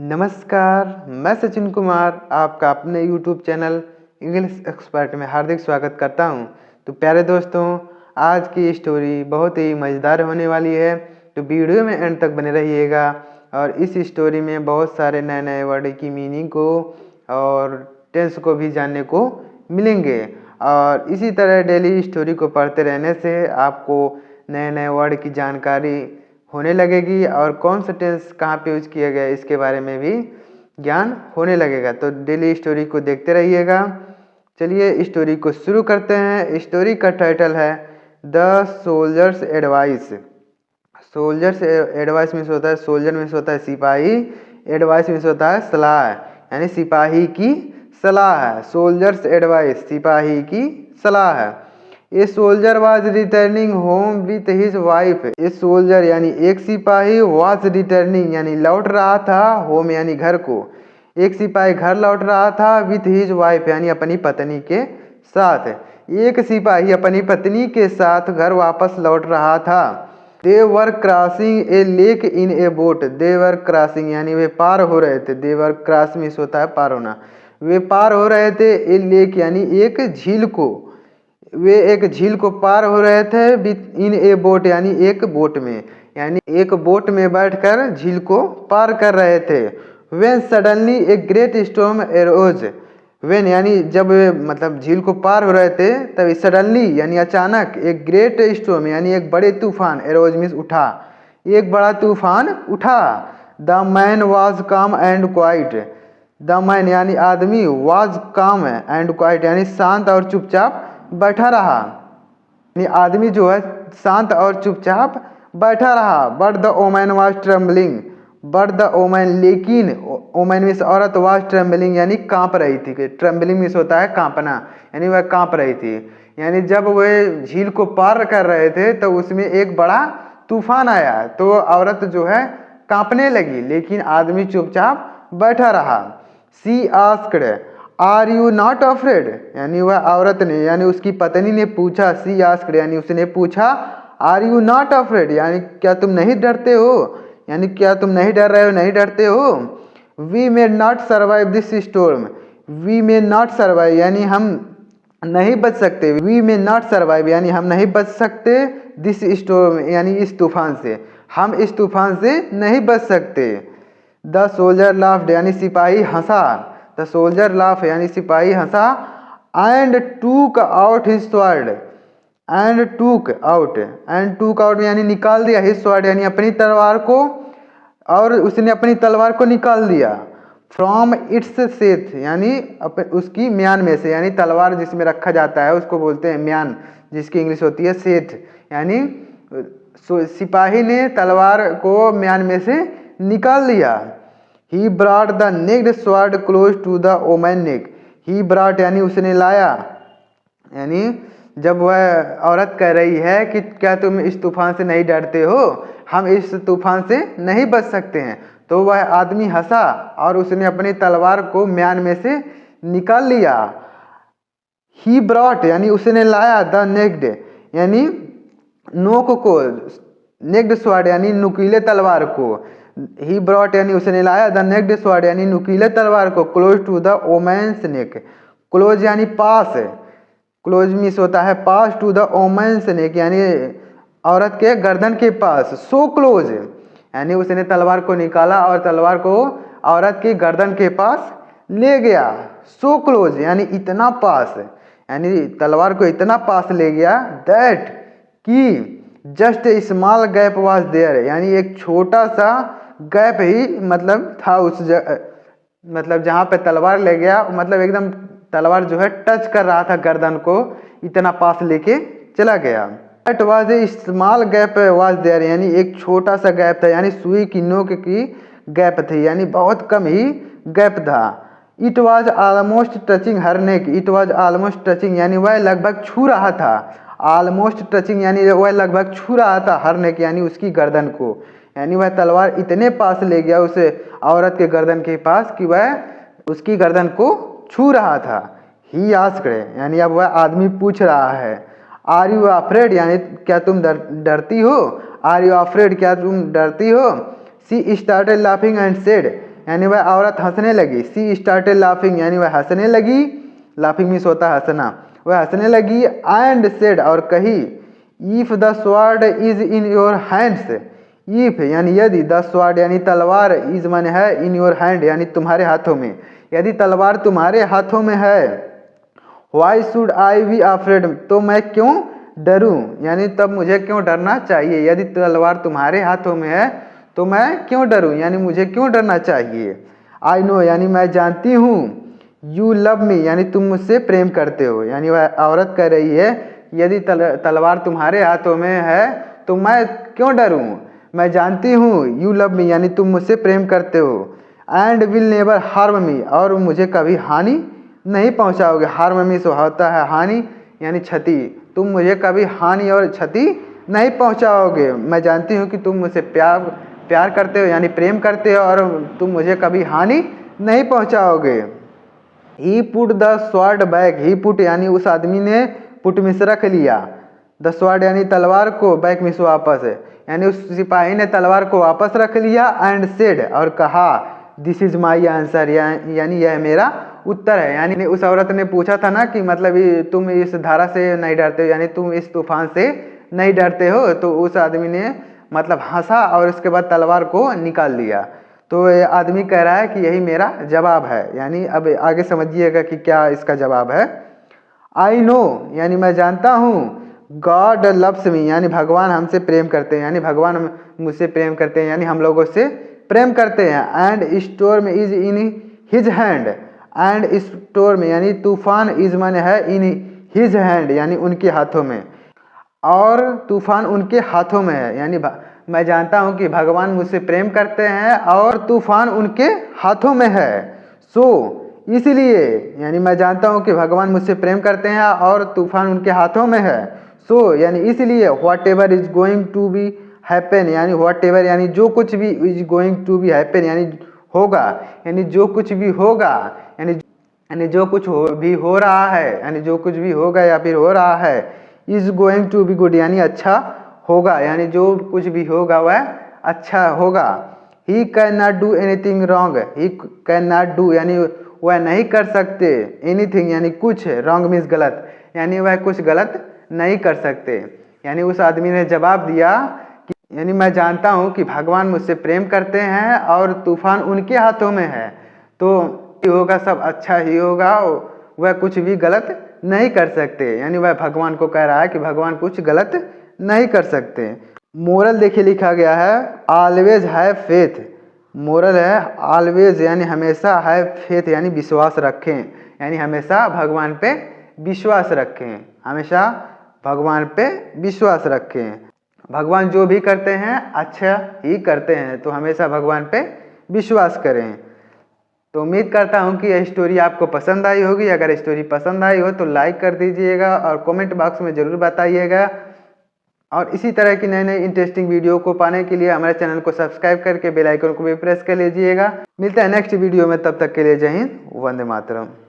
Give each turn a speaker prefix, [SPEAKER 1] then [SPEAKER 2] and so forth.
[SPEAKER 1] नमस्कार, मैं सचिन कुमार आपका अपने YouTube चैनल इंग्लिश एक्सपर्ट में हार्दिक स्वागत करता हूं। तो प्यारे दोस्तों, आज की स्टोरी बहुत ही मज़ेदार होने वाली है, तो वीडियो में एंड तक बने रहिएगा। और इस स्टोरी में बहुत सारे नए नए वर्ड की मीनिंग को और टेंस को भी जानने को मिलेंगे। और इसी तरह डेली स्टोरी को पढ़ते रहने से आपको नए नए वर्ड की जानकारी होने लगेगी और कौन सा टेंस कहाँ पे यूज किया गया इसके बारे में भी ज्ञान होने लगेगा। तो डेली स्टोरी को देखते रहिएगा। चलिए स्टोरी को शुरू करते हैं। स्टोरी का टाइटल है the soldiers advice. Soldiers advice means होता है सोल्जर मीन्स होता है सिपाही, एडवाइस मीन्स होता है सलाह, यानी सिपाही की सलाह है। सोल्जर्स एडवाइस सिपाही की सलाह है। A soldier was returning home with his wife. A soldier यानी एक सिपाही, वाज रिटर्निंग यानी लौट रहा था, होम यानी घर को। एक सिपाही घर लौट रहा था विथ हिज वाइफ यानी अपनी पत्नी के साथ। एक सिपाही अपनी पत्नी के साथ घर वापस लौट रहा था। They were crossing a lake in a boat. They were crossing यानी वे पार हो रहे थे। दे वर क्रॉस मीन्स होता है पार होना। वे पार हो रहे थे ए लेक यानी एक झील को। वे एक झील को पार हो रहे थे इन ए बोट यानी एक बोट में, यानी एक बोट में बैठकर झील को पार कर रहे थे। When suddenly a great storm arrows. When यानी जब वे मतलब झील को पार हो रहे थे तभी सडनली यानी अचानक एक ग्रेट स्टॉर्म यानी एक बड़े तूफान, एरोज मीन्स उठा, एक बड़ा तूफान उठा। द मैन वॉज काम एंड क्वाइट। द मैन यानी आदमी, वॉज काम एंड क्वाइट यानी शांत और चुपचाप बैठा रहा, यानी आदमी जो है शांत और चुपचाप बैठा रहा। But the woman was trembling. But the woman लेकिन, ओमैन मीन्स औरत, वाज ट्रेम्बलिंग यानी कांप रही थी। ट्रेम्बलिंग मीन्स होता है कांपना, यानी वह कांप रही थी। यानी जब वह झील को पार कर रहे थे तो उसमें एक बड़ा तूफान आया तो औरत जो है कांपने लगी, लेकिन आदमी चुपचाप बैठा रहा। She asked are you not afraid. यानी वह औरत ने यानी उसकी पत्नी ने पूछा, सी आस्क्ड यानी उसने पूछा, आर यू नॉट अफ्रेड यानी क्या तुम नहीं डरते हो, यानी क्या तुम नहीं डर रहे हो, नहीं डरते हो। We may not survive this storm. We may not survive यानी हम नहीं बच सकते। वी मे नॉट सर्वाइव यानी हम नहीं बच सकते दिस स्टॉर्म यानी इस तूफान से, हम इस तूफान से नहीं बच सकते। द सोल्जर लाफ्ड यानी सिपाही हंसा। द सोल्जर लाफ यानी सिपाही हंसा। एंड टूक आउट हिज स्वॉर्ड। एंड टूक आउट, एंड टूक आउट यानी निकाल दिया, हिज स्वॉर्ड यानी अपनी तलवार को, और उसने अपनी तलवार को निकाल दिया। फ्रॉम इट्स सेथ यानी उसकी म्यान में से, यानी तलवार जिसमें रखा जाता है उसको बोलते हैं म्यान, जिसकी इंग्लिश होती है सेथ। यानी सिपाही ने तलवार को म्यान में से निकाल लिया। He brought the naked sword close to the woman's neck. He brought यानी उसने लाया, यानी जब वह औरत कह रही है कि क्या तुम इस तूफान से नहीं डरते हो, हम इस तूफान से नहीं बच सकते हैं, तो वह आदमी हंसा और उसने अपनी तलवार को म्यान में से निकाल लिया। He brought यानी उसने लाया, the naked यानी नोक को, नेक्ड स्वॉर्ड यानी नुकीले तलवार को। ही ब्रॉट यानी उसने लाया, द नेक्ड स्वॉर्ड यानी नुकीले तलवार को, close to the woman's neck. Close यानी पास, क्लोज मीन्स होता है पास, टू द ओमेन्स नेक यानी औरत के गर्दन के पास। सो क्लोज यानी उसने तलवार को निकाला और तलवार को औरत की गर्दन के पास ले गया। सो क्लोज यानी इतना पास, यानी तलवार को इतना पास ले गया, दैट कि just small gap was there यानी एक छोटा सा गैप ही मतलब था उस मतलब जहाँ पे तलवार ले गया, मतलब एकदम तलवार जो है टच कर रहा था गर्दन को, इतना पास लेके चला गया। That was a small gap was there यानी एक छोटा सा गैप था, यानी सुई की नोक की गैप थी, यानी बहुत कम ही गैप था। It was almost touching her neck. It was almost touching यानी वह लगभग छू रहा था। ऑलमोस्ट टचिंग यानी वह लगभग छू रहा था हर नेक यानी उसकी गर्दन को, यानी वह तलवार इतने पास ले गया उस औरत के गर्दन के पास कि वह उसकी गर्दन को छू रहा था। ही आस्क्ड यानी अब वह आदमी पूछ रहा है, आर यू अफ्रेड यानी क्या तुम डरती हो, आर यू अफ्रेड क्या तुम डरती हो। सी स्टार्टेड लाफिंग एंड सेड यानी वह औरत हंसने लगी। सी स्टार्टेड लाफिंग यानी वह हंसने लगी। लाफिंग मीन्स होता है हंसना। वह हंसने लगी एंड सेड और कही if the sword is in your hands. If यानी यदि, द स्वॉर्ड यानी तलवार, इज माने है, इन योर हैंड यानी तुम्हारे हाथों में, यदि तलवार तुम्हारे हाथों में है, why should I be afraid तो मैं क्यों डरूं, यानी तब मुझे क्यों डरना चाहिए। यदि तलवार तुम्हारे हाथों में है तो मैं क्यों डरूं, यानी मुझे क्यों डरना चाहिए। आई नो यानी मैं जानती हूँ, यू लव मी यानी तुम मुझसे प्रेम करते हो, यानी वह औरत कह रही है यदि तलवार तुम्हारे हाथों में है तो मैं क्यों डरूं, मैं जानती हूँ, यू लव मी यानी तुम मुझसे प्रेम करते हो, एंड विल नेवर हार्म मी और मुझे कभी हानि नहीं पहुँचाओगे। हार्म मी से होता है हानि यानी क्षति, तुम मुझे कभी हानि और क्षति नहीं पहुँचाओगे। मैं जानती हूँ कि तुम मुझसे प्यार करते हो यानी प्रेम करते हो और तुम मुझे कभी हानि नहीं पहुँचाओगे। He put the sword back, he put यानी उस आदमी ने, पुट मिस रख लिया, द स्वॉर्ड यानी तलवार को, बैक मिस वापस है, यानी उस सिपाही ने तलवार को वापस रख लिया, एंड सेड और कहा दिस इज माई आंसर यानी यह मेरा उत्तर है। यानी उस औरत ने पूछा था ना कि मतलब तुम इस धारा से नहीं डरते हो यानी तुम इस तूफान से नहीं डरते हो, तो उस आदमी ने मतलब हंसा और उसके बाद तलवार को निकाल लिया। तो ये आदमी कह रहा है कि यही मेरा जवाब है, यानी अब आगे समझिएगा कि क्या इसका जवाब है। आई नो यानी मैं जानता हूँ, गॉड लव्स मी यानी भगवान हमसे प्रेम करते हैं, यानी भगवान मुझसे प्रेम करते हैं यानी हम लोगों से प्रेम करते हैं। And storm is in his hand, and storm यानी तूफान, इज माने है, इन हिज हैंड यानी उनके हाथों में, और तूफान उनके हाथों में है, यानी मैं जानता हूँ कि भगवान मुझसे प्रेम करते हैं और तूफान उनके हाथों में है। सो इसलिए यानी मैं जानता हूँ कि भगवान मुझसे प्रेम करते हैं और तूफान उनके हाथों में है। सो यानी इसलिए whatever is going to be happen यानी व्हाट एवर यानी जो कुछ भी, is going to be happen यानी होगा, यानी जो कुछ भी होगा, यानी जो कुछ भी हो रहा है, यानी जो कुछ भी होगा या फिर हो रहा है, is going to be good यानी अच्छा होगा, यानी जो कुछ भी होगा वह अच्छा होगा। He can not do anything wrong, he can not do यानी वह नहीं कर सकते, एनीथिंग यानी कुछ, रॉन्ग मीन्स गलत, यानी वह कुछ गलत नहीं कर सकते। यानी उस आदमी ने जवाब दिया कि यानी मैं जानता हूँ कि भगवान मुझसे प्रेम करते हैं और तूफान उनके हाथों में है, तो होगा सब अच्छा ही होगा, वह कुछ भी गलत नहीं कर सकते, यानी वह भगवान को कह रहा है कि भगवान कुछ गलत नहीं कर सकते। मोरल देखिए लिखा गया है ऑलवेज हैव फेथ, मोरल है ऑलवेज यानी हमेशा, हैव फेथ यानी विश्वास रखें, यानी हमेशा भगवान पे विश्वास रखें, हमेशा भगवान पे विश्वास रखें। भगवान जो भी करते हैं अच्छा ही करते हैं, तो हमेशा भगवान पे विश्वास करें। तो उम्मीद करता हूँ कि यह स्टोरी आपको पसंद आई होगी। अगर स्टोरी पसंद आई हो तो लाइक कर दीजिएगा और कमेंट बॉक्स में ज़रूर बताइएगा, और इसी तरह की नई नई इंटरेस्टिंग वीडियो को पाने के लिए हमारे चैनल को सब्सक्राइब करके बेल आइकन को भी प्रेस कर लीजिएगा। मिलते हैं नेक्स्ट वीडियो में, तब तक के लिए जय हिंद, वंदे मातरम।